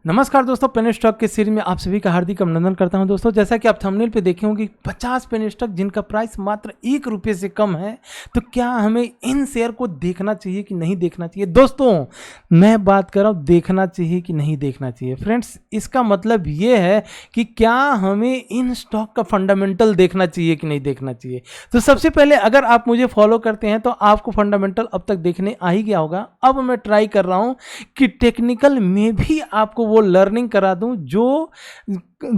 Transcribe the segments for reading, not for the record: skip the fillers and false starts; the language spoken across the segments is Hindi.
नमस्कार दोस्तों, पेन स्टॉक के सीरीज में आप सभी का हार्दिक अभिनंदन करता हूं। दोस्तों, जैसा कि आप थंबनेल पे देखे होंगे 50 पेन स्टॉक जिनका प्राइस मात्र ₹1 से कम है, तो क्या हमें इन शेयर को देखना चाहिए कि नहीं देखना चाहिए? दोस्तों, मैं बात कर रहा हूं देखना चाहिए कि नहीं देखना चाहिए। फ्रेंड्स, इसका मतलब ये है कि क्या हमें इन स्टॉक का फंडामेंटल देखना चाहिए कि नहीं देखना चाहिए। तो सबसे पहले अगर आप मुझे फॉलो करते हैं तो आपको फंडामेंटल अब तक देखने आ ही गया होगा। अब मैं ट्राई कर रहा हूं कि टेक्निकल में भी आपको वो लर्निंग करा दूं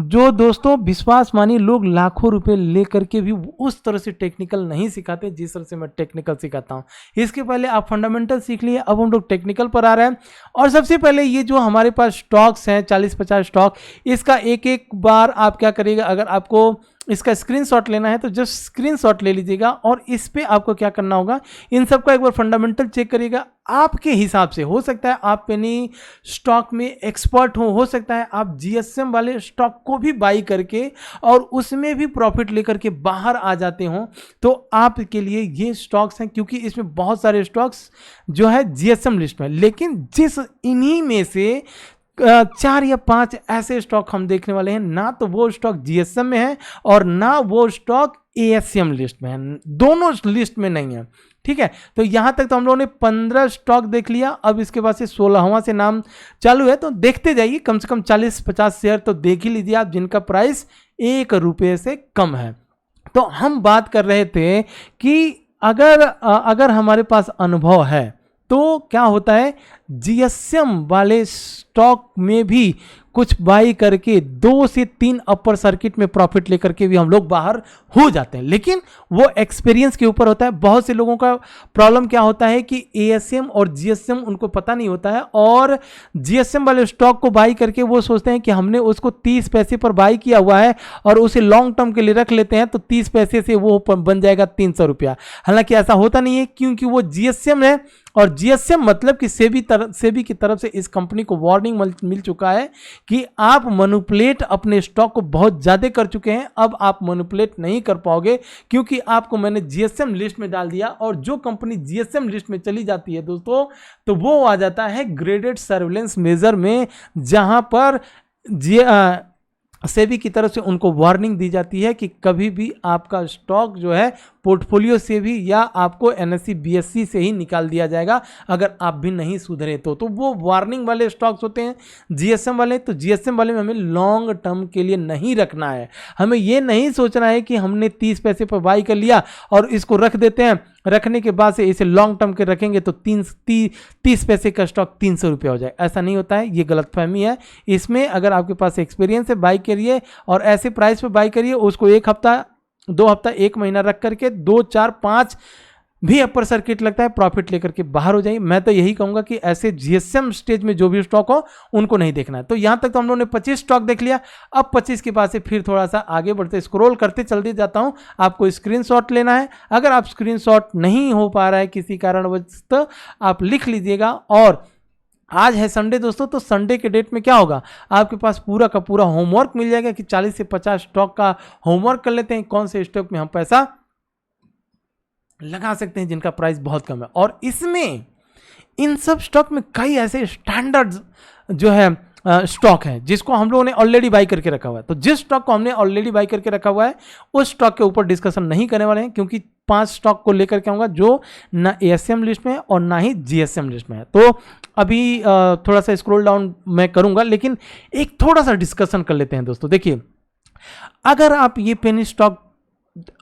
जो दोस्तों विश्वास मानिए लोग लाखों रुपए लेकर के भी उस तरह से टेक्निकल नहीं सिखाते जिस तरह से मैं टेक्निकल सिखाता हूं। इसके पहले आप फंडामेंटल सीख लिए, अब हम लोग टेक्निकल पर आ रहे हैं। और सबसे पहले ये जो हमारे पास स्टॉक्स हैं 40-50 स्टॉक, इसका एक एक बार आप क्या करिएगा, अगर आपको इसका स्क्रीनशॉट लेना है तो जस्ट स्क्रीनशॉट ले लीजिएगा और इस पे आपको क्या करना होगा, इन सबका एक बार फंडामेंटल चेक करिएगा। आपके हिसाब से हो सकता है आप पेनी स्टॉक में एक्सपर्ट हो सकता है आप जीएसएम वाले स्टॉक को भी बाई करके और उसमें भी प्रॉफिट लेकर के बाहर आ जाते हो, तो आपके लिए ये स्टॉक्स हैं, क्योंकि इसमें बहुत सारे स्टॉक्स जो है जीएसएम लिस्ट में, लेकिन जिस इन्हीं में से 4 या 5 ऐसे स्टॉक हम देखने वाले हैं, ना तो वो स्टॉक जीएसएम में है और ना वो स्टॉक एएसएम लिस्ट में है, दोनों लिस्ट में नहीं है। ठीक है, तो यहां तक तो हम लोगों ने 15 स्टॉक देख लिया। अब इसके बाद से 16वां से नाम चालू है, तो देखते जाइए, कम से कम 40-50 शेयर तो देख ही लीजिए आप जिनका प्राइस ₹1 से कम है। तो हम बात कर रहे थे कि अगर हमारे पास अनुभव है तो क्या होता है, जीएसएम वाले स्टॉक में भी कुछ बाई करके 2 से 3 अपर सर्किट में प्रॉफिट लेकर के भी हम लोग बाहर हो जाते हैं, लेकिन वो एक्सपीरियंस के ऊपर होता है। बहुत से लोगों का प्रॉब्लम क्या होता है कि एएसएम और जीएसएम उनको पता नहीं होता है, और जीएसएम वाले स्टॉक को बाई करके वो सोचते हैं कि हमने उसको 30 पैसे पर बाई किया हुआ है और उसे लॉन्ग टर्म के लिए रख लेते हैं, तो 30 पैसे से वो बन जाएगा ₹300। हालांकि ऐसा होता नहीं है, क्योंकि वो जीएसएम है, और जीएसएम मतलब कि सेबी की तरफ से इस कंपनी को वार्निंग मिल चुका है कि आप मैनिपुलेट अपने स्टॉक को बहुत ज़्यादा कर चुके हैं, अब आप मैनिपुलेट नहीं कर पाओगे, क्योंकि आपको मैंने जीएसएम लिस्ट में डाल दिया। और जो कंपनी जीएसएम लिस्ट में चली जाती है दोस्तों, तो वो आ जाता है ग्रेडेड सर्विलेंस मेजर में, जहां पर सेबी की तरफ से उनको वार्निंग दी जाती है कि कभी भी आपका स्टॉक जो है पोर्टफोलियो से भी या आपको एनएससी बीएससी से ही निकाल दिया जाएगा अगर आप भी नहीं सुधरे तो वो वार्निंग वाले स्टॉक्स होते हैं जीएसएम वाले। तो जीएसएम वाले में हमें लॉन्ग टर्म के लिए नहीं रखना है, हमें ये नहीं सोचना है कि हमने 30 पैसे पर बाई कर लिया और इसको रख देते हैं, रखने के बाद से इसे लॉन्ग टर्म के रखेंगे तो 30 पैसे का स्टॉक ₹300 हो जाए। ऐसा नहीं होता है, ये गलतफहमी है। इसमें अगर आपके पास एक्सपीरियंस है, बाई करिए और ऐसे प्राइस पे बाई करिए, उसको 1 हफ्ता 2 हफ्ता 1 महीना रख करके 2 4 5 भी अपर सर्किट लगता है प्रॉफिट लेकर के बाहर हो जाइए। मैं तो यही कहूंगा कि ऐसे जीएसएम स्टेज में जो भी स्टॉक हो उनको नहीं देखना है। तो यहां तक तो हम लोगों ने 25 स्टॉक देख लिया। अब 25 के बाद से फिर थोड़ा सा आगे बढ़ते स्क्रॉल करते चलते जाता हूं। आपको स्क्रीनशॉट लेना है, अगर आप स्क्रीनशॉट नहीं हो पा रहा है किसी कारणवश तो आप लिख लीजिएगा। और आज है संडे दोस्तों, तो संडे के डेट में क्या होगा, आपके पास पूरा का पूरा होमवर्क मिल जाएगा कि 40 से 50 स्टॉक का होमवर्क कर लेते हैं, कौन से स्टॉक में हम पैसा लगा सकते हैं जिनका प्राइस बहुत कम है। और इसमें इन सब स्टॉक में कई ऐसे स्टैंडर्ड जो है स्टॉक है जिसको हम लोगों ने ऑलरेडी बाई करके रखा हुआ है। तो जिस स्टॉक को हमने ऑलरेडी बाई करके रखा हुआ है उस स्टॉक के ऊपर डिस्कशन नहीं करने वाले हैं, क्योंकि 5 स्टॉक को लेकर के आऊंगा जो ना एएसएम लिस्ट में है और ना ही जीएसएम लिस्ट में है। तो अभी थोड़ा सा स्क्रॉल डाउन मैं करूंगा, लेकिन एक थोड़ा सा डिस्कशन कर लेते हैं दोस्तों। देखिए, अगर आप ये पेनी स्टॉक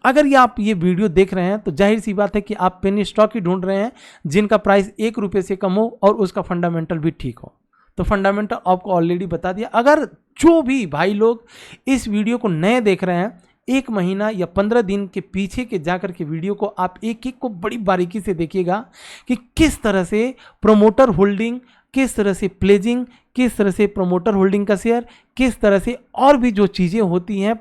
आप ये वीडियो देख रहे हैं तो जाहिर सी बात है कि आप पेनी स्टॉक ही ढूंढ रहे हैं जिनका प्राइस ₹1 से कम हो और उसका फंडामेंटल भी ठीक हो। तो फंडामेंटल आपको ऑलरेडी बता दिया। अगर जो भी भाई लोग इस वीडियो को नए देख रहे हैं, 1 महीना या 15 दिन के पीछे के जाकर के वीडियो को आप एक एक को बड़ी बारीकी से देखिएगा कि किस तरह से प्रोमोटर होल्डिंग, किस तरह से प्लेजिंग, किस तरह से प्रोमोटर होल्डिंग का शेयर, किस तरह से और भी जो चीज़ें होती हैं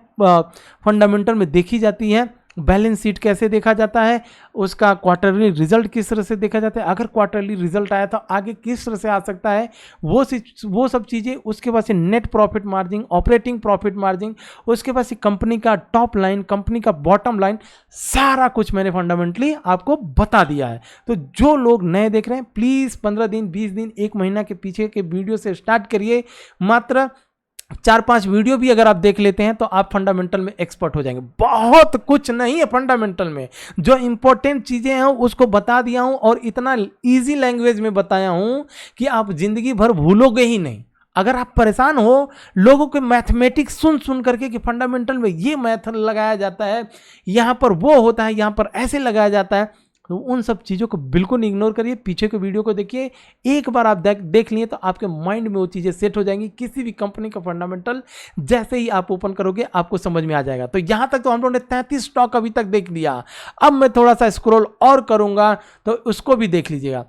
फंडामेंटल में देखी जाती हैं, बैलेंस शीट कैसे देखा जाता है, उसका क्वार्टरली रिजल्ट किस तरह से देखा जाता है, अगर क्वार्टरली रिजल्ट आया तो आगे किस तरह से आ सकता है, वो सब चीज़ें। उसके बाद से net profit margin, operating profit margin, उसके बाद से कंपनी का टॉप लाइन, कंपनी का बॉटम लाइन, सारा कुछ मैंने फंडामेंटली आपको बता दिया है। तो जो लोग नए देख रहे हैं प्लीज़ 15 दिन, 20 दिन, 1 महीना के पीछे के वीडियो से स्टार्ट करिए। मात्र 4-5 वीडियो भी अगर आप देख लेते हैं तो आप फंडामेंटल में एक्सपर्ट हो जाएंगे। बहुत कुछ नहीं है फंडामेंटल में, जो इंपॉर्टेंट चीज़ें हैं उसको बता दिया हूं और इतना इजी लैंग्वेज में बताया हूं कि आप जिंदगी भर भूलोगे ही नहीं। अगर आप परेशान हो लोगों के मैथमेटिक्स सुन करके कि फंडामेंटल में ये मैथ लगाया जाता है, यहाँ पर वो होता है, यहाँ पर ऐसे लगाया जाता है, तो उन सब चीज़ों को बिल्कुल इग्नोर करिए। पीछे के वीडियो को देखिए, एक बार आप देख लिए तो आपके माइंड में वो चीज़ें सेट हो जाएंगी। किसी भी कंपनी का फंडामेंटल जैसे ही आप ओपन करोगे आपको समझ में आ जाएगा। तो यहाँ तक तो हम लोगों ने 33 स्टॉक अभी तक देख लिया। अब मैं थोड़ा सा स्क्रॉल और करूँगा तो उसको भी देख लीजिएगा।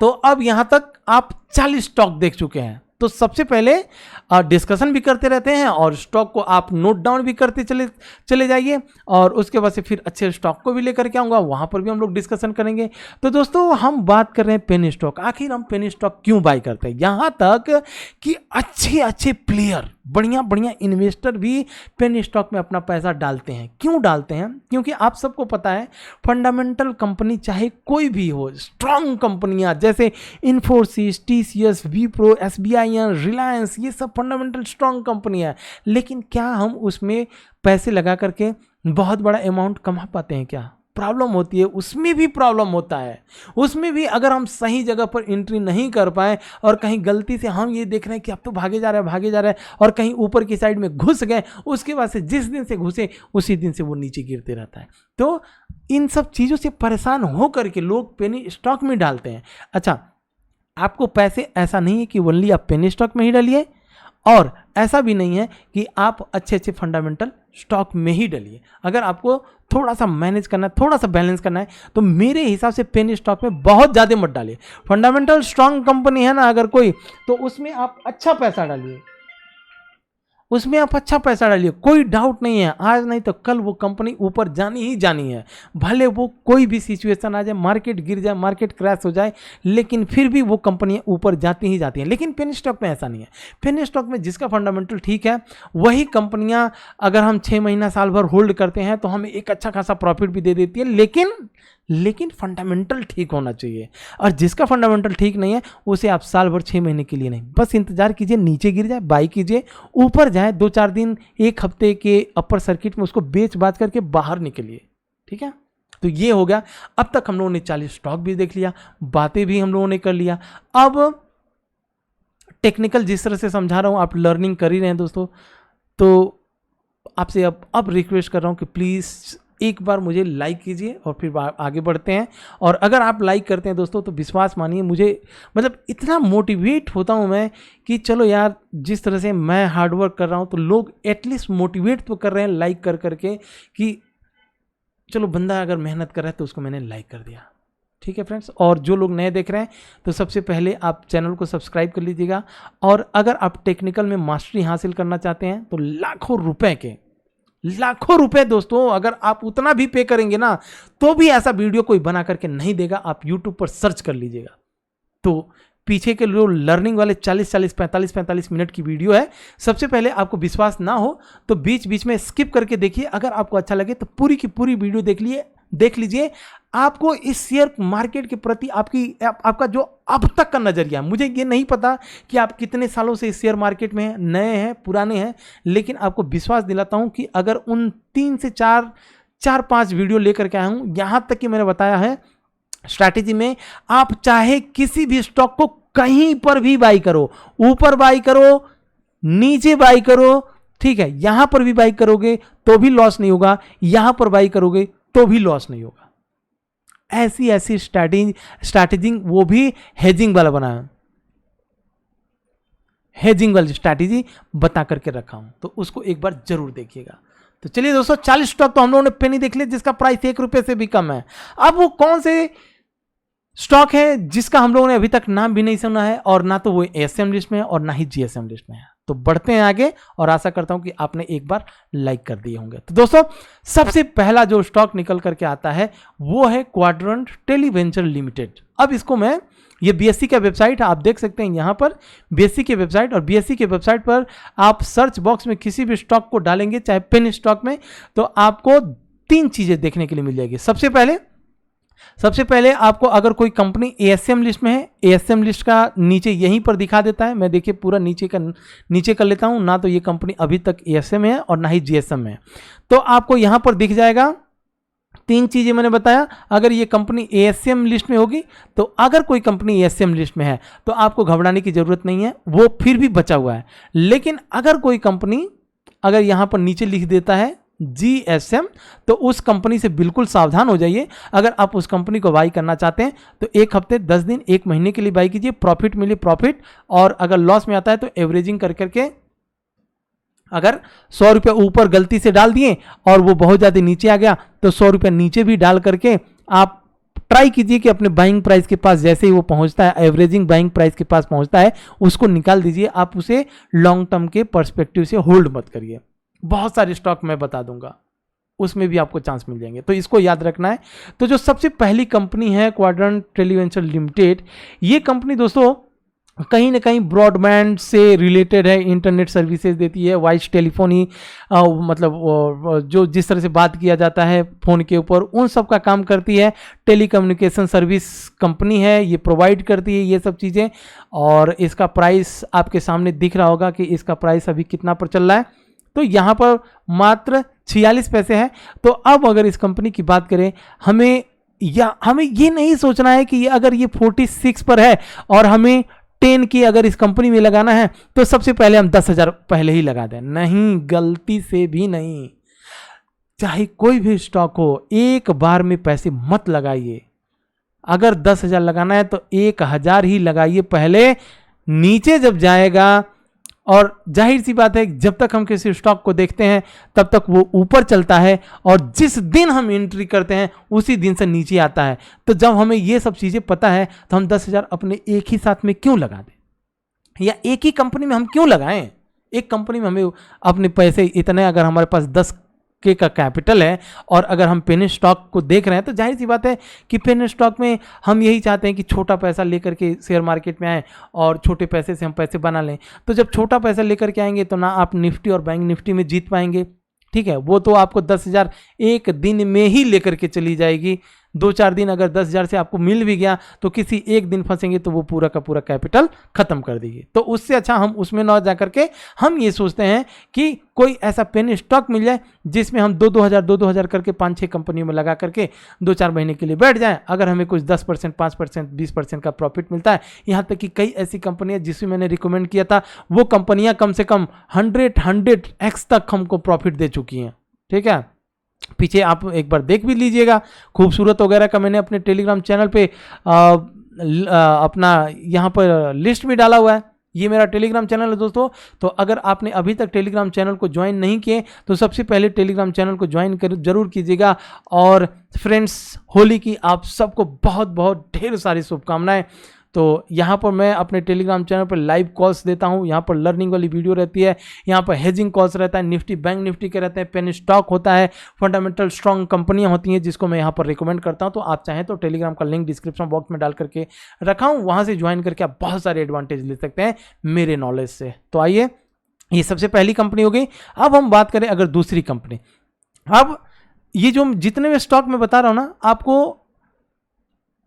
तो अब यहाँ तक आप 40 स्टॉक देख चुके हैं। तो सबसे पहले डिस्कशन भी करते रहते हैं और स्टॉक को आप नोट डाउन भी करते चले जाइए, और उसके बाद से फिर अच्छे स्टॉक को भी लेकर के आऊँगा, वहाँ पर भी हम लोग डिस्कशन करेंगे। तो दोस्तों हम बात कर रहे हैं पेनी स्टॉक। आखिर हम पेनी स्टॉक क्यों बाय करते हैं? यहाँ तक कि अच्छे प्लेयर, बढ़िया इन्वेस्टर भी पेनी स्टॉक में अपना पैसा डालते हैं। क्यों डालते हैं? क्योंकि आप सबको पता है फंडामेंटल कंपनी चाहे कोई भी हो, स्ट्रांग कंपनियां जैसे इन्फोसिस, TCS, विप्रो, SBI, रिलायंस, ये सब फंडामेंटल स्ट्रांग कंपनी है। लेकिन क्या हम उसमें पैसे लगा करके बहुत बड़ा अमाउंट कमा पाते हैं? क्या प्रॉब्लम होती है? उसमें भी प्रॉब्लम होता है। उसमें भी अगर हम सही जगह पर एंट्री नहीं कर पाए और कहीं गलती से हम ये देख रहे हैं कि अब तो भागे जा रहा है और कहीं ऊपर की साइड में घुस गए, उसके बाद से जिस दिन से घुसे उसी दिन से वो नीचे गिरते रहता है। तो इन सब चीज़ों से परेशान हो करके लोग पेनी स्टॉक में डालते हैं। अच्छा, आपको पैसे ऐसा नहीं है कि ओनली आप पेनी स्टॉक में ही डालिए, और ऐसा भी नहीं है कि आप अच्छे फंडामेंटल स्टॉक में ही डालिए। अगर आपको थोड़ा सा मैनेज करना है, थोड़ा सा बैलेंस करना है, तो मेरे हिसाब से पेनी स्टॉक में बहुत ज़्यादा मत डालिए। फंडामेंटल स्ट्रांग कंपनी है ना अगर कोई, तो उसमें आप अच्छा पैसा डालिए, उसमें आप अच्छा पैसा डालिए। कोई डाउट नहीं है, आज नहीं तो कल वो कंपनी ऊपर जानी ही जानी है। भले वो कोई भी सिचुएशन आ जाए, मार्केट गिर जाए, मार्केट क्रैश हो जाए, लेकिन फिर भी वो कंपनियां ऊपर जाती ही जाती हैं। लेकिन पेनी स्टॉक में ऐसा नहीं है। पेनी स्टॉक में जिसका फंडामेंटल ठीक है वही कंपनियां अगर हम 6 महीना साल भर होल्ड करते हैं तो हमें एक अच्छा खासा प्रॉफिट भी दे देती है। लेकिन फंडामेंटल ठीक होना चाहिए, और जिसका फंडामेंटल ठीक नहीं है उसे आप साल भर 6 महीने के लिए नहीं, बस इंतजार कीजिए, नीचे गिर जाए बाई कीजिए, ऊपर जाए 2-4 दिन, 1 हफ्ते के अपर सर्किट में उसको बेच बाच करके बाहर निकलिए। ठीक है, तो ये हो गया। अब तक हम लोगों ने 40 स्टॉक भी देख लिया, बातें भी हम लोगों ने कर लिया। अब टेक्निकल जिस तरह से समझा रहा हूं आप लर्निंग कर ही रहे हैं दोस्तों, तो आपसे अब रिक्वेस्ट कर रहा हूं कि प्लीज़ एक बार मुझे लाइक कीजिए और फिर आगे बढ़ते हैं। और अगर आप लाइक करते हैं दोस्तों तो विश्वास मानिए, मुझे मतलब इतना मोटिवेट होता हूं मैं कि चलो यार, जिस तरह से मैं हार्डवर्क कर रहा हूं तो लोग एटलीस्ट मोटिवेट तो कर रहे हैं लाइक कर करके, कि चलो बंदा अगर मेहनत कर रहा है तो उसको मैंने लाइक कर दिया। ठीक है फ्रेंड्स, और जो लोग नए देख रहे हैं तो सबसे पहले आप चैनल को सब्सक्राइब कर लीजिएगा। और अगर आप टेक्निकल में मास्टरी हासिल करना चाहते हैं तो लाखों रुपए दोस्तों, अगर आप उतना भी पे करेंगे ना तो भी ऐसा वीडियो कोई बना करके नहीं देगा। आप YouTube पर सर्च कर लीजिएगा, तो पीछे के जो लर्निंग वाले 40-40, 45-45 मिनट की वीडियो है, सबसे पहले आपको विश्वास ना हो तो बीच बीच में स्किप करके देखिए। अगर आपको अच्छा लगे तो पूरी की पूरी वीडियो देख लीजिए। आपको इस शेयर मार्केट के प्रति आपका जो अब तक का नजरिया है, मुझे ये नहीं पता कि आप कितने सालों से इस शेयर मार्केट में हैं, नए हैं, पुराने हैं, लेकिन आपको विश्वास दिलाता हूं कि अगर उन 3 से 4-5 वीडियो लेकर के आया हूं, यहां तक कि मैंने बताया है स्ट्रैटेजी में, आप चाहे किसी भी स्टॉक को कहीं पर भी बाई करो, ऊपर बाई करो, नीचे बाई करो, ठीक है, यहां पर भी बाई करोगे तो भी लॉस नहीं होगा, यहां पर बाई करोगे तो भी लॉस नहीं होगा। ऐसी स्ट्रैटेजी, वो भी हेजिंग वाला बनाया, हेजिंग वाली स्ट्रैटेजी बता करके रखा हूं, तो उसको एक बार जरूर देखिएगा। तो चलिए दोस्तों, 40 स्टॉक तो हम लोगों ने पेनी देख लिया जिसका प्राइस 1 रुपए से भी कम है। अब वो कौन से स्टॉक है जिसका हम लोगों ने अभी तक नाम भी नहीं सुना है, और ना तो वो ASM लिस्ट में है और ना ही GSM लिस्ट में है। तो बढ़ते हैं आगे और आशा करता हूं कि आपने एक बार लाइक कर दिए होंगे। तो दोस्तों सबसे पहला जो स्टॉक निकल करके आता है वो है क्वाड्रेंट टेलीवेंचर लिमिटेड। अब इसको मैं, ये बीएससी का वेबसाइट है, आप देख सकते हैं यहाँ पर बीएससी के वेबसाइट, और बीएससी के वेबसाइट पर आप सर्च बॉक्स में किसी भी स्टॉक को डालेंगे चाहे पेन स्टॉक में, तो आपको 3 चीजें देखने के लिए मिल जाएगी। सबसे पहले आपको अगर कोई कंपनी एएसएम लिस्ट में है, एएसएम लिस्ट का नीचे यहीं पर दिखा देता है। मैं देखिए पूरा नीचे कर लेता हूं, ना तो ये कंपनी अभी तक एएसएम में है और ना ही जीएसएम में है, तो आपको यहां पर दिख जाएगा 3 चीजें मैंने बताया। अगर ये कंपनी एएसएम लिस्ट में होगी, तो अगर कोई कंपनी एएसएम लिस्ट में है तो आपको घबराने की जरूरत नहीं है, वो फिर भी बचा हुआ है। लेकिन अगर कोई कंपनी अगर यहां पर नीचे लिख देता है जीएसएम, तो उस कंपनी से बिल्कुल सावधान हो जाइए। अगर आप उस कंपनी को बाई करना चाहते हैं तो 1 हफ्ते, 10 दिन, 1 महीने के लिए बाई कीजिए, प्रॉफिट मिले प्रॉफिट, और अगर लॉस में आता है तो एवरेजिंग कर करके, अगर 100 रुपये ऊपर गलती से डाल दिए और वो बहुत ज़्यादा नीचे आ गया तो 100 रुपये नीचे भी डाल करके आप ट्राई कीजिए कि अपने बाइंग प्राइस के पास जैसे ही वो पहुंचता है, एवरेजिंग बाइंग प्राइस के पास पहुंचता है, उसको निकाल दीजिए। आप उसे लॉन्ग टर्म के पर्सपेक्टिव से होल्ड मत करिए। बहुत सारे स्टॉक मैं बता दूंगा, उसमें भी आपको चांस मिल जाएंगे, तो इसको याद रखना है। तो जो सबसे पहली कंपनी है क्वाड्रेंट टेलीवेंचर लिमिटेड, ये कंपनी दोस्तों कहीं ना कहीं ब्रॉडबैंड से रिलेटेड है, इंटरनेट सर्विसेज देती है, वॉइस टेलीफोनी, मतलब जो जिस तरह से बात किया जाता है फ़ोन के ऊपर, उन सब का काम करती है। टेलीकम्युनिकेशन सर्विस कंपनी है, ये प्रोवाइड करती है ये सब चीज़ें। और इसका प्राइस आपके सामने दिख रहा होगा कि इसका प्राइस अभी कितना पर चल रहा है, तो यहाँ पर मात्र 46 पैसे है। तो अब अगर इस कंपनी की बात करें, हमें ये नहीं सोचना है कि अगर ये 46 पर है और हमें 10 की अगर इस कंपनी में लगाना है तो सबसे पहले हम 10,000 पहले ही लगा दें। नहीं, गलती से भी नहीं। चाहे कोई भी स्टॉक हो, एक बार में पैसे मत लगाइए। अगर 10,000 लगाना है तो 1,000 ही लगाइए पहले, नीचे जब जाएगा, और जाहिर सी बात है जब तक हम किसी स्टॉक को देखते हैं तब तक वो ऊपर चलता है, और जिस दिन हम एंट्री करते हैं उसी दिन से नीचे आता है। तो जब हमें ये सब चीज़ें पता है तो हम 10,000 अपने एक ही साथ में क्यों लगा दें, या एक ही कंपनी में हम क्यों लगाएं। एक कंपनी में हमें अपने पैसे इतने, अगर हमारे पास 10 के का कैपिटल है और अगर हम पेनी स्टॉक को देख रहे हैं तो जाहिर सी बात है कि पेनी स्टॉक में हम यही चाहते हैं कि छोटा पैसा लेकर के शेयर मार्केट में आए और छोटे पैसे से हम पैसे बना लें। तो जब छोटा पैसा लेकर के आएंगे तो ना आप निफ्टी और बैंक निफ्टी में जीत पाएंगे, ठीक है, वो तो आपको 10,000 एक दिन में ही लेकर के चली जाएगी। 2-4 दिन अगर 10,000 से आपको मिल भी गया तो किसी एक दिन फंसेंगे तो वो पूरा का पूरा कैपिटल खत्म कर देगी। तो उससे अच्छा हम उसमें ना जा करके हम ये सोचते हैं कि कोई ऐसा पेनी स्टॉक मिल जाए जिसमें हम 2-2 हज़ार करके 5-6 कंपनियों में लगा करके 2-4 महीने के लिए बैठ जाएं। अगर हमें कुछ 10%, 5%, 20% का प्रॉफिट मिलता है, यहाँ तक कि कई ऐसी कंपनियां जिसमें मैंने रिकमेंड किया था वो कंपनियां कम से कम 100x तक हमको प्रॉफिट दे चुकी हैं, ठीक है। पीछे आप एक बार देख भी लीजिएगा, खूबसूरत वगैरह का मैंने अपने टेलीग्राम चैनल पे अपना यहाँ पर लिस्ट भी डाला हुआ है। ये मेरा टेलीग्राम चैनल है दोस्तों। तो अगर आपने अभी तक टेलीग्राम चैनल को ज्वाइन नहीं किए तो सबसे पहले टेलीग्राम चैनल को ज्वाइन जरूर कीजिएगा। और फ्रेंड्स, होली की आप सबको बहुत बहुत ढेर सारी शुभकामनाएं। तो यहाँ पर मैं अपने टेलीग्राम चैनल पर लाइव कॉल्स देता हूँ, यहाँ पर लर्निंग वाली वीडियो रहती है, यहाँ पर हेजिंग कॉल्स रहता है, निफ्टी बैंक निफ्टी के रहते हैं, पेनी स्टॉक होता है, फंडामेंटल स्ट्रॉन्ग कंपनियाँ होती हैं जिसको मैं यहाँ पर रिकमेंड करता हूँ। तो आप चाहें तो टेलीग्राम का लिंक डिस्क्रिप्शन बॉक्स में डाल करके रखा हूँ, वहाँ से ज्वाइन करके आप बहुत सारे एडवांटेज ले सकते हैं मेरे नॉलेज से। तो आइए, ये सबसे पहली कंपनी हो गई। अब हम बात करें अगर दूसरी कंपनी। अब ये जो जितने भी स्टॉक मैं बता रहा हूँ ना आपको,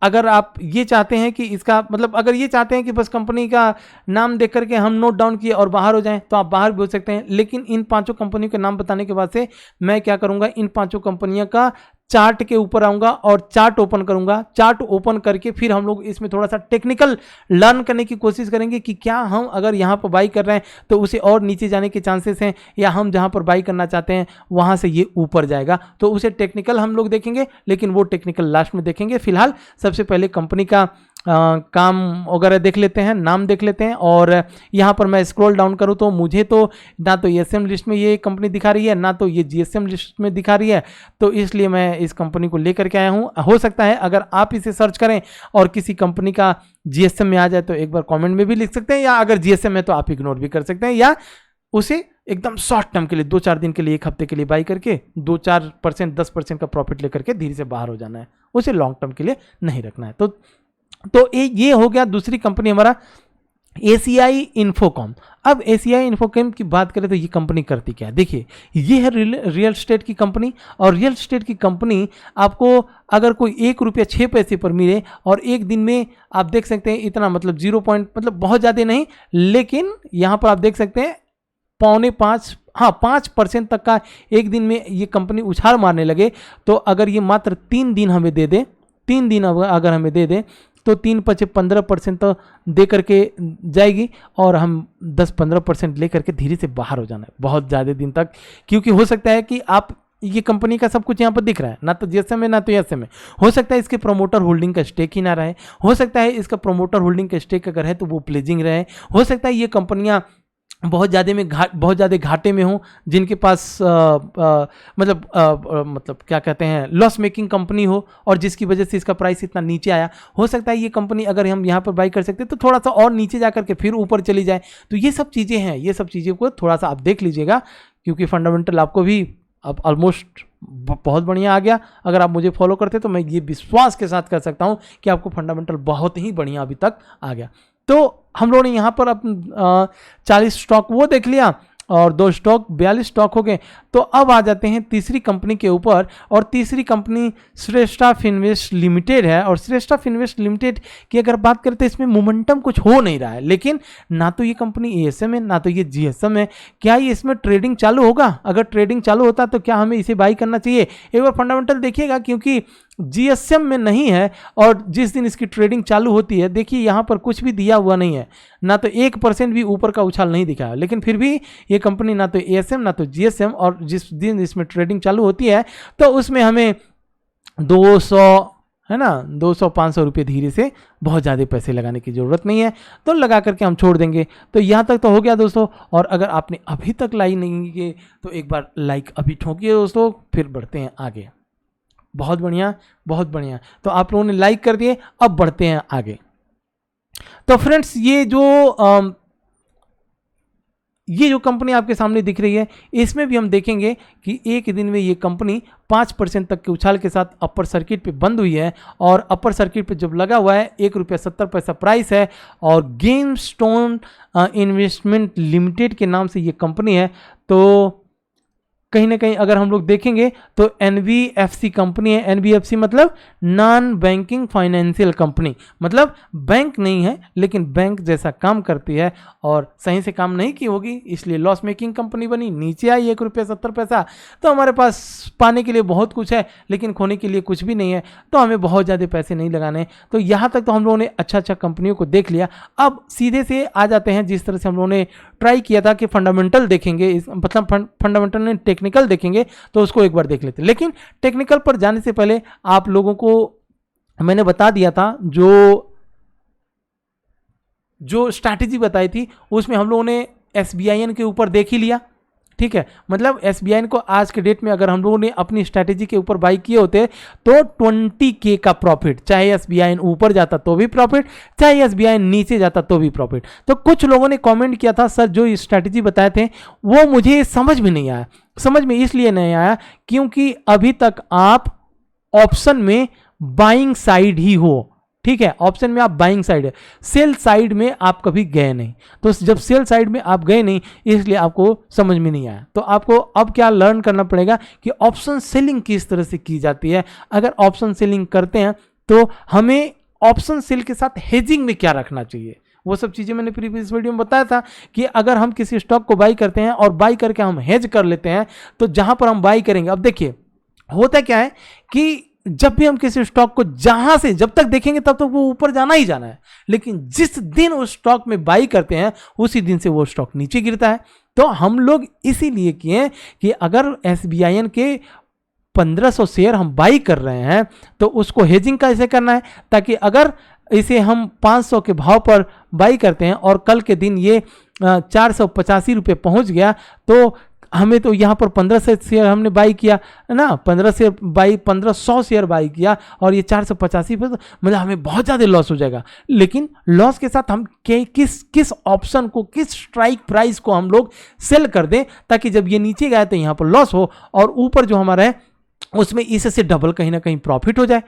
अगर आप ये चाहते हैं कि इसका मतलब, अगर ये चाहते हैं कि बस कंपनी का नाम देख करके हम नोट डाउन किए और बाहर हो जाएं तो आप बाहर भी हो सकते हैं। लेकिन इन 5 कंपनियों के नाम बताने के बाद से मैं क्या करूंगा, इन 5 कंपनियों का चार्ट के ऊपर आऊंगा और चार्ट ओपन करूंगा। चार्ट ओपन करके फिर हम लोग इसमें थोड़ा सा टेक्निकल लर्न करने की कोशिश करेंगे कि क्या हम अगर यहाँ पर बाई कर रहे हैं तो उसे और नीचे जाने के चांसेस हैं, या हम जहाँ पर बाई करना चाहते हैं वहाँ से ये ऊपर जाएगा। तो उसे टेक्निकल हम लोग देखेंगे, लेकिन वो टेक्निकल लास्ट में देखेंगे। फिलहाल सबसे पहले कंपनी का काम वगैरह देख लेते हैं, नाम देख लेते हैं। और यहाँ पर मैं स्क्रॉल डाउन करूँ तो मुझे तो ना तो एएसएम लिस्ट में ये कंपनी दिखा रही है, ना तो ये जीएसएम लिस्ट में दिखा रही है। तो इसलिए मैं इस कंपनी को लेकर के आया हूँ। हो सकता है अगर आप इसे सर्च करें और किसी कंपनी का जीएसएम में आ जाए तो एक बार कमेंट में भी लिख सकते हैं, या अगर जीएसएम है तो आप इग्नोर भी कर सकते हैं, या उसे एकदम शॉर्ट टर्म के लिए 2-4 दिन के लिए, 1 हफ्ते के लिए बाई करके 2-4%, 10% का प्रॉफिट लेकर के धीरे से बाहर हो जाना है। उसे लॉन्ग टर्म के लिए नहीं रखना है। तो ये हो गया दूसरी कंपनी हमारा एसीआई इन्फोकॉम। अब एसीआई इन्फोकॉम की बात करें तो ये कंपनी करती क्या है, देखिए ये है रियल एस्टेट की कंपनी। और रियल एस्टेट की कंपनी आपको अगर कोई 1 रुपया 6 पैसे पर मिले और एक दिन में आप देख सकते हैं इतना, मतलब 0 पॉइंट, मतलब बहुत ज़्यादा नहीं, लेकिन यहाँ पर आप देख सकते हैं 5% तक का एक दिन में ये कंपनी उछाल मारने लगे। तो अगर ये मात्र 3 दिन हमें दे दे, 3 दिन अगर हमें दे दे तो 3-5 15% तो दे करके जाएगी, और हम 10-15% ले करके धीरे से बाहर हो जाना है बहुत ज़्यादा दिन तक। क्योंकि हो सकता है कि आप ये कंपनी का सब कुछ यहाँ पर दिख रहा है, ना तो जीएसएम है ना तो एएसएम है। हो सकता है इसके प्रमोटर होल्डिंग का स्टेक ही ना रहे, हो सकता है इसका प्रमोटर होल्डिंग का स्टेक अगर है तो वो प्लेजिंग रहे, हो सकता है ये कंपनियाँ बहुत ज़्यादा घाटे में हो, जिनके पास मतलब क्या कहते हैं, लॉस मेकिंग कंपनी हो, और जिसकी वजह से इसका प्राइस इतना नीचे आया। हो सकता है ये कंपनी अगर हम यहाँ पर बाई कर सकते हैं तो थोड़ा सा और नीचे जा करके फिर ऊपर चली जाए। तो ये सब चीज़ें हैं, ये सब चीज़ों को थोड़ा सा आप देख लीजिएगा, क्योंकि फंडामेंटल आपको भी अब ऑलमोस्ट बहुत बढ़िया आ गया। अगर आप मुझे फॉलो करते तो मैं ये विश्वास के साथ कर सकता हूँ कि आपको फंडामेंटल बहुत ही बढ़िया अभी तक आ गया। तो हम लोगों ने यहाँ पर 40 स्टॉक वो देख लिया और 2 स्टॉक 42 स्टॉक हो गए। तो अब आ जाते हैं तीसरी कंपनी के ऊपर, और तीसरी कंपनी श्रेष्ठा फिनवेस्ट लिमिटेड है। और श्रेष्ठा फिनवेस्ट लिमिटेड की अगर बात करें तो इसमें मोमेंटम कुछ हो नहीं रहा है, लेकिन ना तो ये कंपनी एएसएम है ना तो ये जीएसएम है। क्या ये इसमें ट्रेडिंग चालू होगा? अगर ट्रेडिंग चालू होता तो क्या हमें इसे बाई करना चाहिए? एक बार फंडामेंटल देखिएगा, क्योंकि जीएसएम में नहीं है और जिस दिन इसकी ट्रेडिंग चालू होती है, देखिए यहाँ पर कुछ भी दिया हुआ नहीं है, ना तो 1% भी ऊपर का उछाल नहीं दिखा है। लेकिन फिर भी ये कंपनी ना तो एएसएम ना तो जीएसएम, और जिस दिन इसमें ट्रेडिंग चालू होती है तो उसमें हमें 200 है ना 200-500 रुपये धीरे से, बहुत ज़्यादा पैसे लगाने की ज़रूरत नहीं है, तो लगा करके हम छोड़ देंगे। तो यहाँ तक तो हो गया दोस्तों। और अगर आपने अभी तक लाइक नहीं किए तो एक बार लाइक अभी ठोकिए दोस्तों, फिर बढ़ते हैं आगे। बहुत बढ़िया, बहुत बढ़िया। तो आप लोगों ने लाइक कर दिए, अब बढ़ते हैं आगे। तो फ्रेंड्स ये जो कंपनी आपके सामने दिख रही है, इसमें भी हम देखेंगे कि एक दिन में ये कंपनी 5% तक के उछाल के साथ अपर सर्किट पे बंद हुई है। और अपर सर्किट पे जब लगा हुआ है 1 रुपया 70 पैसा प्राइस है, और गेमस्टोन इन्वेस्टमेंट लिमिटेड के नाम से ये कंपनी है। तो कहीं ना कहीं अगर हम लोग देखेंगे तो एनबीएफसी कंपनी है। एनबीएफसी मतलब नॉन बैंकिंग फाइनेंशियल कंपनी, मतलब बैंक नहीं है लेकिन बैंक जैसा काम करती है, और सही से काम नहीं की होगी इसलिए लॉस मेकिंग कंपनी बनी, नीचे आई 1 रुपया 70 पैसा। तो हमारे पास पाने के लिए बहुत कुछ है लेकिन खोने के लिए कुछ भी नहीं है, तो हमें बहुत ज़्यादा पैसे नहीं लगाने। तो यहाँ तक तो हम लोगों ने अच्छा कंपनियों को देख लिया। अब सीधे से आ जाते हैं, जिस तरह से हम लोगों ने ट्राई किया था कि फंडामेंटल देखेंगे, मतलब फंडामेंटल ने टेक्निकल देखेंगे, तो उसको एक बार देख लेते हैं। लेकिन टेक्निकल पर जाने से पहले आप लोगों को मैंने बता दिया था, जो स्ट्रैटेजी बताई थी उसमें हम लोगों ने एसबीआईएन के ऊपर देख ही लिया, ठीक है। मतलब एसबीआईएन को आज के डेट में अगर हम लोगों ने अपनी स्ट्रैटेजी के ऊपर बाई किए होते तो 20K का प्रॉफिट, चाहे एसबीआईएन ऊपर जाता तो भी प्रॉफिट, चाहे एसबीआईएन नीचे जाता तो भी प्रॉफिट। तो कुछ लोगों ने कमेंट किया था, सर जो स्ट्रैटेजी बताए थे वो मुझे समझ में नहीं आया। समझ में इसलिए नहीं आया क्योंकि अभी तक आप ऑप्शन में बाइंग साइड ही हो, ठीक है। ऑप्शन में आप बाइंग साइड है, सेल साइड में आप कभी गए नहीं। तो जब सेल साइड में आप गए नहीं इसलिए आपको समझ में नहीं आया। तो आपको अब क्या लर्न करना पड़ेगा कि ऑप्शन सेलिंग किस तरह से की जाती है। अगर ऑप्शन सेलिंग करते हैं तो हमें ऑप्शन सेल के साथ हेजिंग में क्या रखना चाहिए, वो सब चीज़ें मैंने प्रीवियस वीडियो में बताया था कि अगर हम किसी स्टॉक को बाई करते हैं और बाई करके हम हेज कर लेते हैं, तो जहां पर हम बाई करेंगे, अब देखिए होता क्या है कि जब भी हम किसी स्टॉक को जहां से जब तक देखेंगे तब तक वो ऊपर जाना ही जाना है, लेकिन जिस दिन उस स्टॉक में बाई करते हैं उसी दिन से वो स्टॉक नीचे गिरता है। तो हम लोग इसीलिए किए कि अगर एसबीआईएन के 1500 शेयर हम बाई कर रहे हैं तो उसको हेजिंग कैसे करना है, ताकि अगर इसे हम 500 के भाव पर बाई करते हैं और कल के दिन ये 485 रुपये पहुँच गया, तो हमें तो यहाँ पर 1500 शेयर हमने बाई किया है ना, 1500 शेयर बाई किया और ये 485 पे, तो मतलब हमें बहुत ज़्यादा लॉस हो जाएगा। लेकिन लॉस के साथ हम किस ऑप्शन को, किस स्ट्राइक प्राइस को हम लोग सेल कर दें, ताकि जब ये नीचे गए तो यहाँ पर लॉस हो और ऊपर जो हमारा है उसमें इससे डबल कहीं ना कहीं प्रॉफिट हो जाए।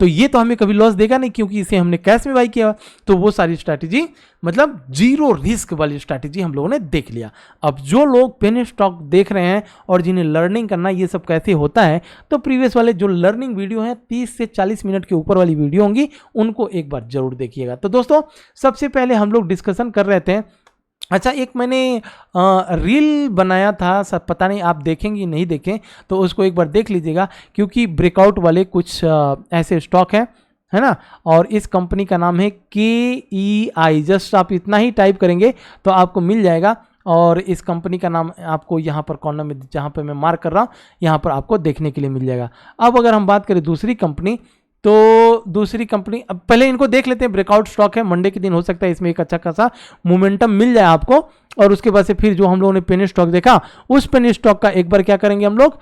तो ये तो हमें कभी लॉस देगा नहीं, क्योंकि इसे हमने कैश में बाई किया। तो वो सारी स्ट्रैटेजी, मतलब जीरो रिस्क वाली स्ट्रैटेजी हम लोगों ने देख लिया। अब जो लोग पेनी स्टॉक देख रहे हैं और जिन्हें लर्निंग करना ये सब कैसे होता है, तो प्रीवियस वाले जो लर्निंग वीडियो हैं 30 से 40 मिनट के ऊपर वाली वीडियो होंगी, उनको एक बार जरूर देखिएगा। तो दोस्तों, सबसे पहले हम लोग डिस्कशन कर रहे थे, अच्छा एक मैंने रील बनाया था, सब पता नहीं आप देखेंगे नहीं देखें तो उसको एक बार देख लीजिएगा, क्योंकि ब्रेकआउट वाले कुछ ऐसे स्टॉक हैं, है ना। और इस कंपनी का नाम है KEI, जस्ट आप इतना ही टाइप करेंगे तो आपको मिल जाएगा। और इस कंपनी का नाम आपको यहाँ पर कॉर्नर में, जहाँ पर मैं मार्क कर रहा हूँ, यहाँ पर आपको देखने के लिए मिल जाएगा। अब अगर हम बात करें दूसरी कंपनी, तो दूसरी कंपनी, अब पहले इनको देख लेते हैं। ब्रेकआउट स्टॉक है, मंडे के दिन हो सकता है इसमें एक अच्छा खासा मोमेंटम मिल जाए आपको। और उसके बाद से फिर जो हम लोगों ने पेनी स्टॉक देखा, उस पेनी स्टॉक का एक बार क्या करेंगे हम लोग,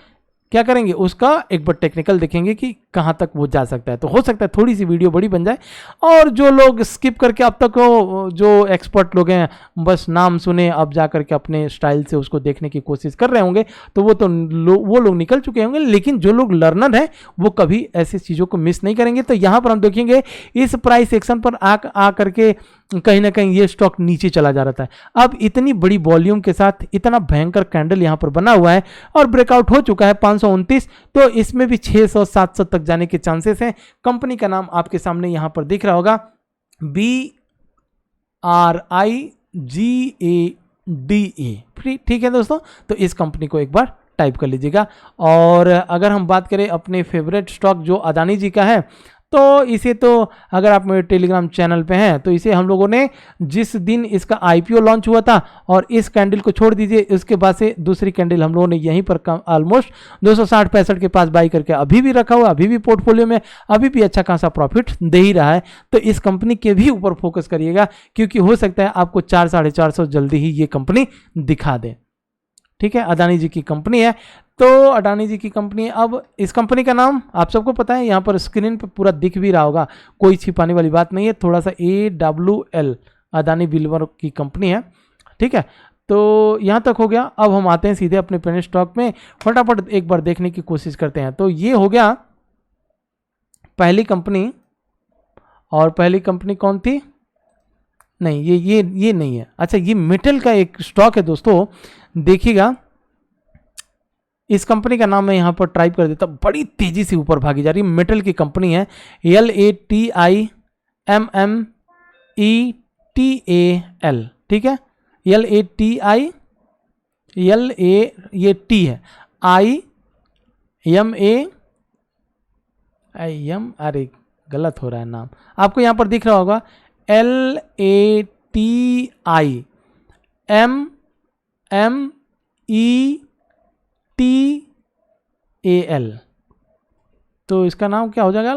क्या करेंगे उसका एक बार टेक्निकल देखेंगे कि कहाँ तक वो जा सकता है। तो हो सकता है थोड़ी सी वीडियो बड़ी बन जाए, और जो लोग स्किप करके अब तक जो एक्सपर्ट लोग हैं बस नाम सुने, अब जा करके अपने स्टाइल से उसको देखने की कोशिश कर रहे होंगे, तो वो लोग निकल चुके होंगे। लेकिन जो लोग लर्नर हैं वो कभी ऐसी चीज़ों को मिस नहीं करेंगे। तो यहाँ पर हम देखेंगे इस प्राइस एक्शन पर आ करके कहीं ना कहीं ये स्टॉक नीचे चला जा रहा था। अब इतनी बड़ी वॉल्यूम के साथ इतना भयंकर कैंडल यहाँ पर बना हुआ है और ब्रेकआउट हो चुका है 529, तो इसमें भी 600-700 तक जाने के चांसेस हैं। कंपनी का नाम आपके सामने यहाँ पर दिख रहा होगा, BRIGADA, ठीक है दोस्तों। तो इस कंपनी को एक बार टाइप कर लीजिएगा। और अगर हम बात करें अपने फेवरेट स्टॉक जो अदानी जी का है, तो इसे तो अगर आप मेरे टेलीग्राम चैनल पे हैं तो इसे हम लोगों ने जिस दिन इसका IPO लॉन्च हुआ था, और इस कैंडल को छोड़ दीजिए, उसके बाद से दूसरी कैंडल हम लोगों ने यहीं पर ऑलमोस्ट 260-65 के पास बाई करके अभी भी रखा हुआ, अभी भी पोर्टफोलियो में अभी भी अच्छा खासा प्रॉफिट दे ही रहा है। तो इस कंपनी के भी ऊपर फोकस करिएगा, क्योंकि हो सकता है आपको 400-450 जल्दी ही ये कंपनी दिखा दे। ठीक है, अदानी जी की कंपनी है, तो अडानी जी की कंपनी। अब इस कंपनी का नाम आप सबको पता है, यहाँ पर स्क्रीन पे पूरा दिख भी रहा होगा, कोई छिपाने वाली बात नहीं है। थोड़ा सा AWL, अदानी बिल्डर की कंपनी है, ठीक है। तो यहाँ तक हो गया। अब हम आते हैं सीधे अपने पेनी स्टॉक में, फटाफट एक बार देखने की कोशिश करते हैं। तो ये हो गया पहली कंपनी, और पहली कंपनी कौन थी, नहीं ये नहीं है। अच्छा, ये मेटल का एक स्टॉक है दोस्तों, देखिएगा। इस कंपनी का नाम मैं यहाँ पर टाइप कर देता, बड़ी तेजी से ऊपर भागी जा रही है, मेटल की कंपनी है, LATIMMETAL, ठीक है। ये टी है, IMAIM, अरे गलत हो रहा है नाम, आपको यहाँ पर दिख रहा होगा LATIMMETAL, तो इसका नाम क्या हो जाएगा,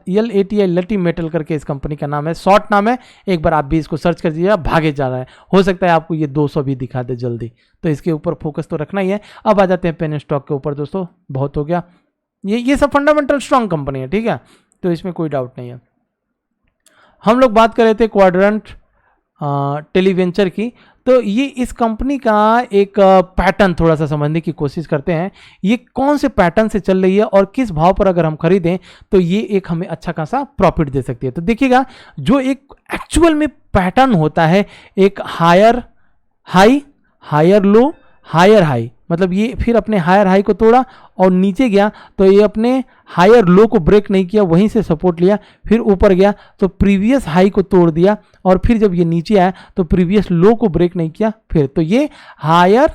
LATI, लटी मेटल करके इस कंपनी का नाम है, शॉर्ट नाम है। एक बार आप भी इसको सर्च कर दीजिएगा, भागे जा रहा है, हो सकता है आपको ये 200 भी दिखा दे जल्दी, तो इसके ऊपर फोकस तो रखना ही है। अब आ जाते हैं पेनी स्टॉक के ऊपर दोस्तों, बहुत हो गया, ये सब फंडामेंटल स्ट्रॉन्ग कंपनी है, ठीक है, तो इसमें कोई डाउट नहीं है। हम लोग बात कर रहे थे क्वाड्रेंट टेलीवेंचर की, तो ये इस कंपनी का एक पैटर्न थोड़ा सा समझने की कोशिश करते हैं, ये कौन से पैटर्न से चल रही है और किस भाव पर अगर हम खरीदें तो ये एक हमें अच्छा खासा प्रॉफिट दे सकती है। तो देखिएगा, जो एक एक्चुअल में पैटर्न होता है, एक higher high, higher low, higher high, मतलब ये फिर अपने हायर हाई को तोड़ा और नीचे गया, तो ये अपने हायर लो को ब्रेक नहीं किया, वहीं से सपोर्ट लिया, फिर ऊपर गया तो प्रीवियस हाई को तोड़ दिया, और फिर जब ये नीचे आया तो प्रीवियस लो को ब्रेक नहीं किया, फिर तो ये हायर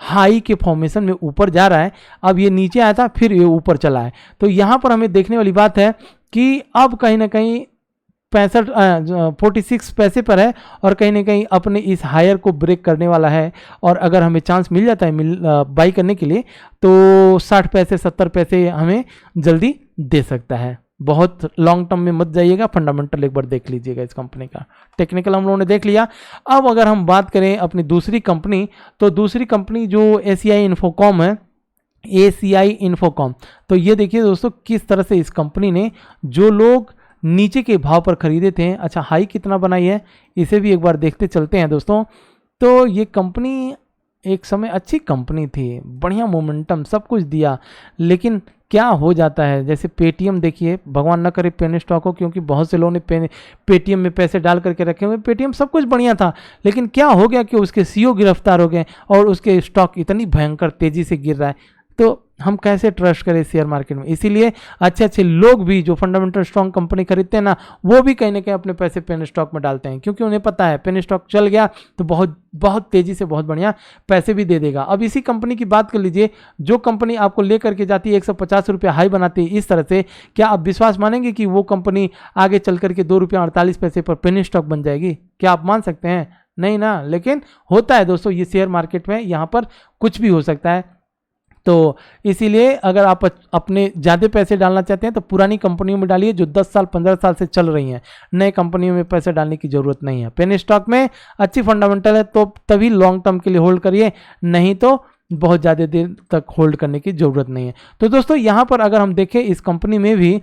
हाई के फॉर्मेशन में ऊपर जा रहा है। अब ये नीचे आया था, फिर ये ऊपर चला है। तो यहाँ पर हमें देखने वाली बात है कि अब कहीं ना कहीं 46 पैसे पर है, और कहीं ना कहीं अपने इस हायर को ब्रेक करने वाला है। और अगर हमें चांस मिल जाता है बाई करने के लिए, तो 60 पैसे 70 पैसे हमें जल्दी दे सकता है। बहुत लॉन्ग टर्म में मत जाइएगा, फंडामेंटल एक बार देख लीजिएगा इस कंपनी का। टेक्निकल हम लोगों ने देख लिया। अब अगर हम बात करें अपनी दूसरी कंपनी, तो दूसरी कंपनी जो एसीआई इन्फोकॉम है, एसीआई इन्फोकॉम, तो ये देखिए दोस्तों किस तरह से इस कंपनी ने जो लोग नीचे के भाव पर खरीदे थे, अच्छा हाई कितना बनाई है इसे भी एक बार देखते चलते हैं दोस्तों। तो ये कंपनी एक समय अच्छी कंपनी थी, बढ़िया मोमेंटम सब कुछ दिया, लेकिन क्या हो जाता है, जैसे पेटीएम देखिए, भगवान न करे पेन स्टॉक हो, क्योंकि बहुत से लोगों ने पेटीएम में पैसे डाल करके रखे हुए। पेटीएम सब कुछ बढ़िया था, लेकिन क्या हो गया कि उसके सीईओ गिरफ्तार हो गए और उसके स्टॉक इतनी भयंकर तेजी से गिर रहा है। तो हम कैसे ट्रस्ट करें शेयर मार्केट में? इसीलिए अच्छे अच्छे लोग भी जो फंडामेंटल स्ट्रॉन्ग कंपनी खरीदते हैं ना, वो भी कहीं ना कहीं अपने पैसे पेन स्टॉक में डालते हैं, क्योंकि उन्हें पता है पेन स्टॉक चल गया तो बहुत बहुत तेजी से बहुत बढ़िया पैसे भी दे देगा। अब इसी कंपनी की बात कर लीजिए, जो कंपनी आपको लेकर के जाती है 150 रुपये हाई बनाती है इस तरह से, क्या आप विश्वास मानेंगे कि वो कंपनी आगे चल करके 2 रुपये 48 पैसे पर पेन स्टॉक बन जाएगी? क्या आप मान सकते हैं? नहीं ना। लेकिन होता है दोस्तों, ये शेयर मार्केट में यहाँ पर कुछ भी हो सकता है। तो इसीलिए अगर आप अपने ज़्यादा पैसे डालना चाहते हैं तो पुरानी कंपनियों में डालिए जो 10 साल 15 साल से चल रही हैं। नए कंपनियों में पैसे डालने की ज़रूरत नहीं है। पेन स्टॉक में अच्छी फंडामेंटल है तो तभी लॉन्ग टर्म के लिए होल्ड करिए, नहीं तो बहुत ज़्यादा देर तक होल्ड करने की ज़रूरत नहीं है। तो दोस्तों यहाँ पर अगर हम देखें इस कंपनी में भी,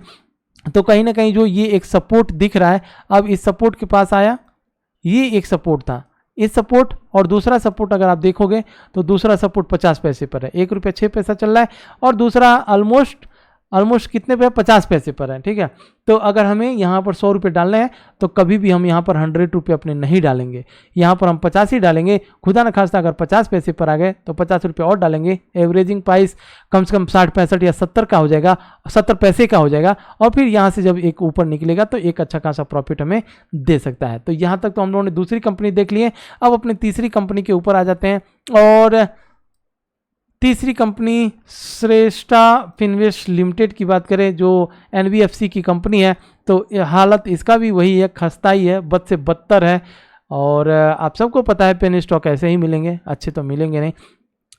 तो कहीं ना कहीं जो ये एक सपोर्ट दिख रहा है, अब इस सपोर्ट के पास आया, ये एक सपोर्ट था, इस सपोर्ट और दूसरा सपोर्ट अगर आप देखोगे तो दूसरा सपोर्ट 50 पैसे पर है, 1 रुपये 6 पैसा चल रहा है, और दूसरा ऑलमोस्ट कितने पे? 50 पैसे पर है। ठीक है, तो अगर हमें यहाँ पर 100 रुपये डालने हैं तो कभी भी हम यहाँ पर 100 रुपये अपने नहीं डालेंगे, यहाँ पर हम 50 ही डालेंगे। खुदा न खास्ता अगर 50 पैसे पर आ गए तो 50 रुपये और डालेंगे, एवरेजिंग प्राइस कम से कम 60 65 या 70 का हो जाएगा, 70 पैसे का हो जाएगा, और फिर यहाँ से जब एक ऊपर निकलेगा तो एक अच्छा खासा प्रॉफिट हमें दे सकता है। तो यहाँ तक तो हम लोगों ने दूसरी कंपनी देख ली है। अब अपनी तीसरी कंपनी के ऊपर आ जाते हैं, और तीसरी कंपनी श्रेष्ठा फिनवेस्ट लिमिटेड की बात करें, जो एनबीएफसी की कंपनी है, तो हालत इसका भी वही है, खस्ता ही है, बद से बदतर है। और आप सबको पता है पेन स्टॉक ऐसे ही मिलेंगे, अच्छे तो मिलेंगे नहीं।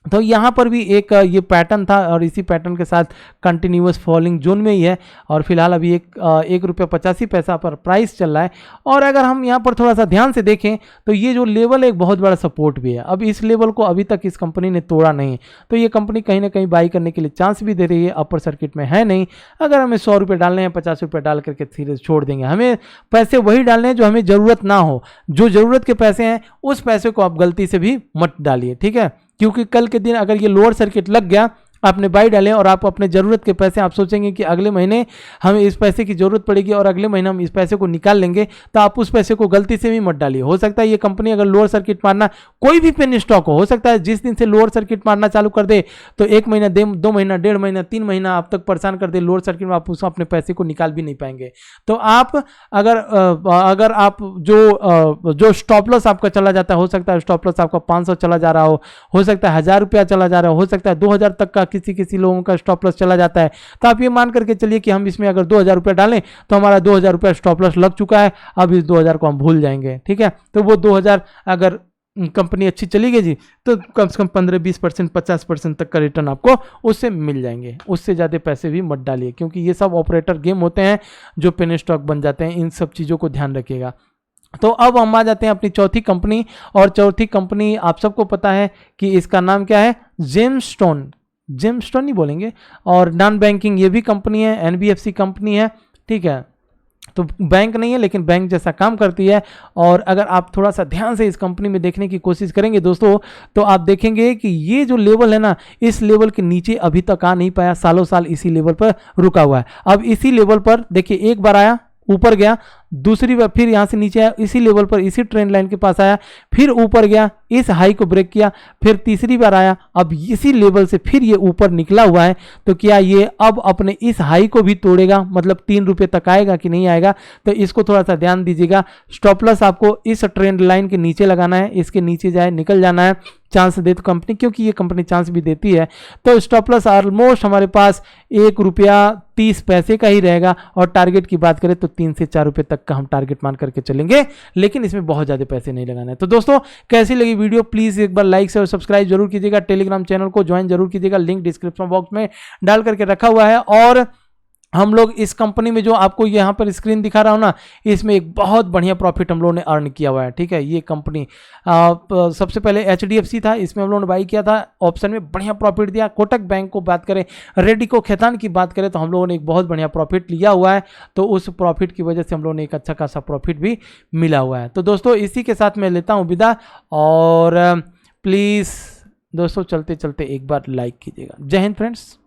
तो यहाँ पर भी एक ये पैटर्न था, और इसी पैटर्न के साथ कंटिन्यूअस फॉलिंग जोन में ही है, और फिलहाल अभी 1 रुपये 85 पैसा पर प्राइस चल रहा है। और अगर हम यहाँ पर थोड़ा सा ध्यान से देखें तो ये जो लेवल है एक बहुत बड़ा सपोर्ट भी है। अब इस लेवल को अभी तक इस कंपनी ने तोड़ा नहीं, तो ये कंपनी कहीं ना कहीं बाई करने के लिए चांस भी दे रही है, अपर सर्किट में है नहीं। अगर हमें 100 रुपये डालने हैं, 50 रुपये डाल करके सीधे छोड़ देंगे। हमें पैसे वही डालने हैं जो हमें ज़रूरत ना हो, जो ज़रूरत के पैसे हैं उस पैसे को आप गलती से भी मत डालिए। ठीक है, क्योंकि कल के दिन अगर ये लोअर सर्किट लग गया, आपने बाई डालें और आप अपने ज़रूरत के पैसे, आप सोचेंगे कि अगले महीने हमें इस पैसे की ज़रूरत पड़ेगी और अगले महीने हम इस पैसे को निकाल लेंगे, तो आप उस पैसे को गलती से भी मत डालिए। हो सकता है ये कंपनी अगर लोअर सर्किट मारना, कोई भी पेन स्टॉक हो सकता है जिस दिन से लोअर सर्किट मारना चालू कर दे तो 1 महीना 2 महीना 1.5 महीना 3 महीना आप तक परेशान कर दे लोअर सर्किट में, आप उस अपने पैसे को निकाल भी नहीं पाएंगे। तो आप अगर आप जो स्टॉप लॉस आपका चला जाता है, हो सकता है स्टॉप लॉस आपका 500 चला जा रहा हो सकता है 1000 रुपया चला जा रहा हो सकता है 2000 तक का किसी लोगों का स्टॉप लॉस चला जाता है। तो आप ये मान करके चलिए कि हम इसमें अगर 2000 रुपये डालें तो हमारा 2000 रुपये स्टॉप लॉस लग चुका है, अब इस 2000 को हम भूल जाएंगे। ठीक है, तो वो 2000 अगर कंपनी अच्छी चली गई जी तो कम से कम 15-20% 50% तक का रिटर्न आपको उससे मिल जाएंगे। उससे ज़्यादा पैसे भी मत डालिए, क्योंकि ये सब ऑपरेटर गेम होते हैं जो पेन स्टॉक बन जाते हैं। इन सब चीज़ों को ध्यान रखिएगा। तो अब हम आ जाते हैं अपनी चौथी कंपनी, और चौथी कंपनी आप सबको पता है कि इसका नाम क्या है, जेमस्टोन ही बोलेंगे, और नॉन बैंकिंग ये भी कंपनी है, एनबीएफसी कंपनी है। ठीक है, तो बैंक नहीं है लेकिन बैंक जैसा काम करती है। और अगर आप थोड़ा सा ध्यान से इस कंपनी में देखने की कोशिश करेंगे दोस्तों, तो आप देखेंगे कि ये जो लेवल है ना, इस लेवल के नीचे अभी तक आ नहीं पाया, सालों साल इसी लेवल पर रुका हुआ है। अब इसी लेवल पर देखिए, एक बार आया ऊपर गया, दूसरी बार फिर यहाँ से नीचे आया, इसी लेवल पर इसी ट्रेंड लाइन के पास आया, फिर ऊपर गया, इस हाई को ब्रेक किया, फिर तीसरी बार आया, अब इसी लेवल से फिर ये ऊपर निकला हुआ है। तो क्या ये अब अपने इस हाई को भी तोड़ेगा, मतलब 3 रुपये तक आएगा कि नहीं आएगा? तो इसको थोड़ा सा ध्यान दीजिएगा। स्टॉप लॉस आपको इस ट्रेंड लाइन के नीचे लगाना है, इसके नीचे जाए निकल जाना है। चांस दे तो कंपनी, क्योंकि ये कंपनी चांस भी देती है, तो स्टॉप लॉस ऑलमोस्ट हमारे पास 1 रुपया 30 पैसे का ही रहेगा। और टारगेट की बात करें तो 3 से 4 रुपये तक का हम टारगेट मान करके चलेंगे, लेकिन इसमें बहुत ज़्यादा पैसे नहीं लगाना है। तो दोस्तों, कैसी लगी वीडियो प्लीज़ एक बार लाइक से और सब्सक्राइब जरूर कीजिएगा। टेलीग्राम चैनल को ज्वाइन जरूर कीजिएगा, लिंक डिस्क्रिप्शन बॉक्स में डाल करके रखा हुआ है। और हम लोग इस कंपनी में जो आपको यहाँ पर स्क्रीन दिखा रहा हूँ ना, इसमें एक बहुत बढ़िया प्रॉफिट हम लोगों ने अर्न किया हुआ है। ठीक है, ये कंपनी सबसे पहले HDFC था, इसमें हम लोगों ने बाई किया था, ऑप्शन में बढ़िया प्रॉफिट दिया। कोटक बैंक को बात करें, रेडिको खैतान की बात करें तो हम लोगों ने एक बहुत बढ़िया प्रॉफिट लिया हुआ है। तो उस प्रॉफिट की वजह से हम लोगों ने एक अच्छा खासा प्रॉफिट भी मिला हुआ है। तो दोस्तों इसी के साथ मैं लेता हूँ विदा, और प्लीज़ दोस्तों चलते चलते एक बार लाइक कीजिएगा। जय हिंद फ्रेंड्स।